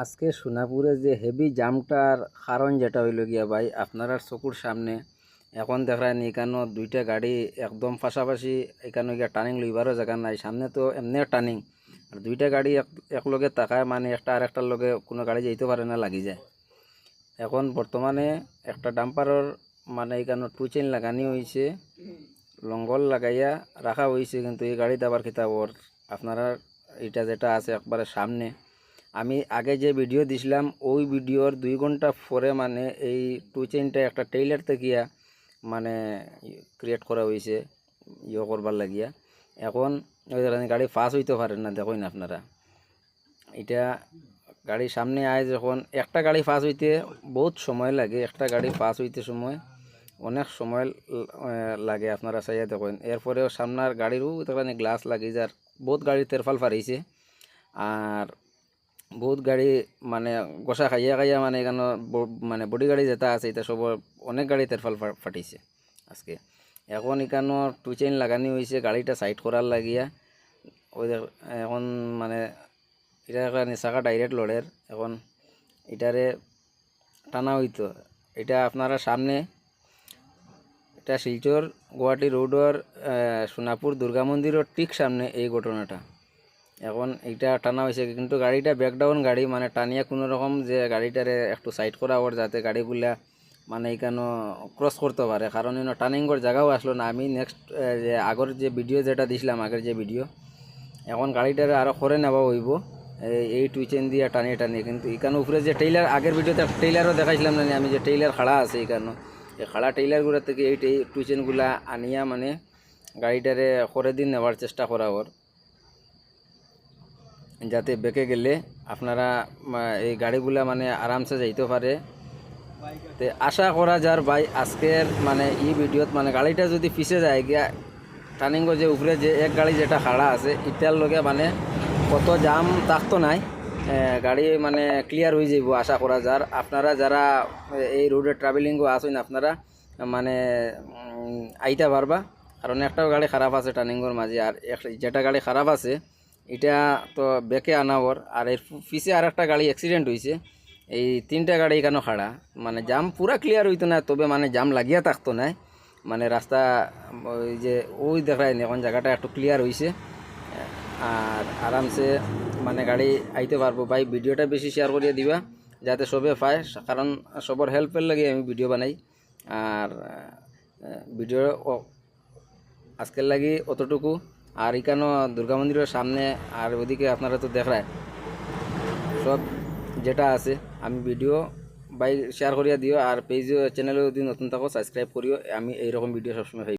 আজকে সোনাপুরে যে হেভি জামটার কারণ যেটা হইল গিয়া ভাই আপনার চকুর সামনে এখন দেখায় নি কেন দুইটা গাড়ি একদম পাশাপাশি এখানে গিয়া টার্নিং লইবারও জায়গা নাই, সামনে তো এমনি টার্নিং আর দুইটা গাড়ি একলগে তাকায় মানে একটা আর একটার লগে কোনো গাড়ি যাইতে পারে না, লাগি যায়। এখন বর্তমানে একটা ডাম্পারের মানে এখানে টু চেইন লাগানি হয়েছে, লঙ্গল লাগাইয়া রাখা হয়েছে, কিন্তু এই গাড়িতে আবার কিতাবর আপনারা এটা যেটা আছে একবারে সামনে আমি আগে যে ভিডিও দিছিলাম ওই ভিডিওর 2 ঘন্টা পরে মানে এই টু চেইনটা একটা টেইলার থেকে মানে ক্রিয়েট করা হয়েছে করবার লাগিয়া। এখন ওই গাড়ি ফাস্ট হইতে পারে না, দেখুন আপনারা এটা গাড়ি সামনে আয় যখন একটা গাড়ি ফাস্ট হইতে বহুত সময় লাগে, একটা গাড়ি ফাস্ট হইতে সময় অনেক সময় লাগে, আপনারা চাইয়া দেখুন। এরপরেও সামনার গাড়িরও তখন গ্লাস লাগে যার বহুত গাড়ি তেরফাল ফারিছে আর বহুত গাড়ি মানে গোসা খাইয়া খাইয়া মানে এখানে মানে বডি গাড়ি যেটা আছে এটা সব অনেক গাড়ি তেরফাল ফাটিছে আজকে। এখন এখানে টু চেইন লাগানি হয়েছে গাড়িটা সাইড করার লাগিয়া। ওই এখন মানে এটা চাকা ডাইরেক্ট লোডের, এখন এটারে টানা হইতো। এটা আপনারা সামনে এটা শিলচর গুয়াহাটি রোডের সোনাপুর দুর্গা মন্দিরের ঠিক সামনে এই ঘটনাটা। এখন এইটা টানা হয়েছে কিন্তু গাড়িটা ব্যাকডাউন গাড়ি, মানে টানিয়া কোনো রকম যে গাড়িটারে একটু সাইড করা ওর যাতে গাড়িগুলা মানে এখানে ক্রস করতে পারে, কারণ টার্নিংয়ের জায়গাও আসলো না। আমি নেক্সট যে আগের যে ভিডিও যেটা দিছিলাম আগের যে ভিডিও, এখন গাড়িটারে আরও করে নেওয়া হইব এই টু চেন দিয়ে টানিয়ে টানিয়ে। কিন্তু এখানে উপরে যে টেইলার আগের ভিডিওতে টেইলারও দেখাইছিলাম না আমি, যে টেইলার খাড়া আছে এখানে, এই খাড়া টেইলারগুলো থেকে এই টু চেনগুলা আনিয়া মানে গাড়িটারে করে দিন নেওয়ার চেষ্টা করা ওর, যাতে বেঁকে গেলে আপনারা এই গাড়িগুলা মানে আরামসে যাইতে পারে। তো আশা করা যার ভাই আজকের মানে এই ভিডিওত মানে গাড়িটা যদি পিছে যায় গিয়া টার্নিংও যে উপরে যে এক গাড়ি যেটা খাড়া আছে এটার লগে মানে কত জাম থাকতো নাই, গাড়ি মানে ক্লিয়ার হয়ে যাব আশা করা যার। আপনারা যারা এই রোডে ট্রাভেলিংও আসেন আপনারা মানে আইতে পারবা, কারণ একটাও গাড়ি খারাপ আছে টার্নিংয়ের মাঝে, আর যেটা গাড়ি খারাপ আছে এটা তো বেঁকে আনা ওর। আর এর পিছে আর একটা গাড়ি অ্যাক্সিডেন্ট হয়েছে, এই 3টা গাড়ি এখানে খাড়া, মানে জাম পুরা ক্লিয়ার হইতো না, তবে মানে জাম লাগিয়া থাকতো না, মানে রাস্তা ওই যে ওই দেখায় এখন জায়গাটা একটু ক্লিয়ার হয়েছে আর আরামসে মানে গাড়ি আইতে পারবো। ভাই ভিডিওটা বেশি শেয়ার করিয়ে দিবা যাতে সবে পায়, কারণ সবার হেল্পের লাগে আমি ভিডিও বানাই। আর ভিডিও আজকের লাগি অতটুকু। আর এখানেও দুর্গা মন্দিরের সামনে আর ওদিকে আপনারা তো দেখায় সব যেটা আছে আমি ভিডিও বাই শেয়ার করিয়া দিও, আর পেজ চ্যানেলে যদি নতুন থাকো সাবস্ক্রাইব করিও, আমি এইরকম ভিডিও সবসময়